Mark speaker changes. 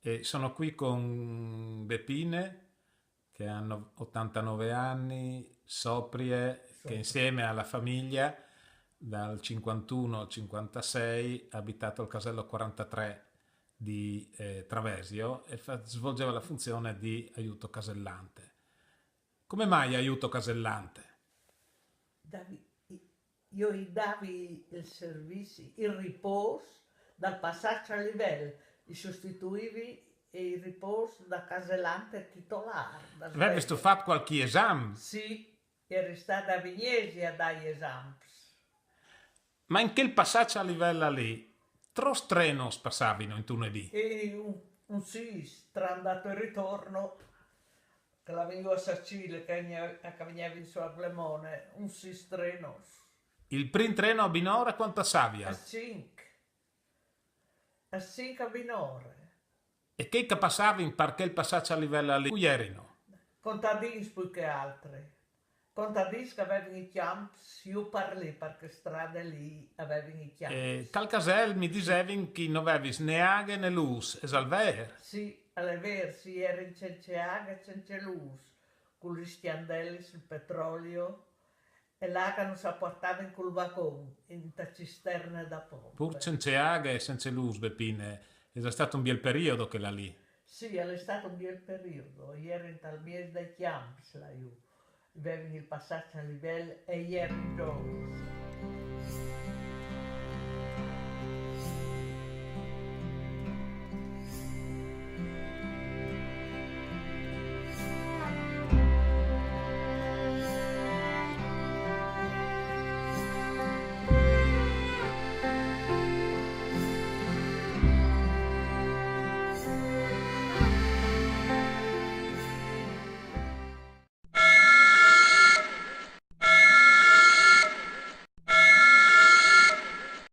Speaker 1: e sono qui con Beppine che hanno 89 anni, Soprie che
Speaker 2: Sopra.
Speaker 1: insieme alla famiglia dal 51 al 56 ha abitato il casello 43 di Travesio e svolgeva la funzione di aiuto casellante. Come mai aiuto casellante?
Speaker 2: Davi- io gli davi il servizio, il riposo dal passaggio a livello, gli sostituivi il riposo da casellante titolare, da
Speaker 1: Avevi
Speaker 2: sveglia.
Speaker 1: fatto qualche esame?
Speaker 2: Sì, eri stata a Vignesi a dare esami.
Speaker 1: Ma in quel passaggio a livello lì, tros trenos passavano in lunedì.
Speaker 2: E un sì, tra andato e ritorno, che la vengo a Sacile, che veniva in su a Blemone, un sì strenos.
Speaker 1: Il prim treno a Binora quanto
Speaker 2: A
Speaker 1: savia?
Speaker 2: 5, a 5 a Binore.
Speaker 1: E che passava in perché il passaggio a livello lì? Cui erano?
Speaker 2: Contadins più che altri. Contadins che avevano i camps, io parli perché strade lì avevano i camps.
Speaker 1: Calcasel mi dicevi che non avevi né aghe né luz, e salver.
Speaker 2: Sì, alle versi era in Cenceaga e Cencelus, con gli stiandelli sul petrolio, e là che non si portavano col vagone, in ta cisterne da
Speaker 1: Pur
Speaker 2: pompe.
Speaker 1: senza aghe e senza luz, Beppine. È già stato un bel periodo che là lì.
Speaker 2: Sì, è stato un bel periodo, ieri in tal mese dei camps, là io, avevano il passaggio a livello e ieri in giorno.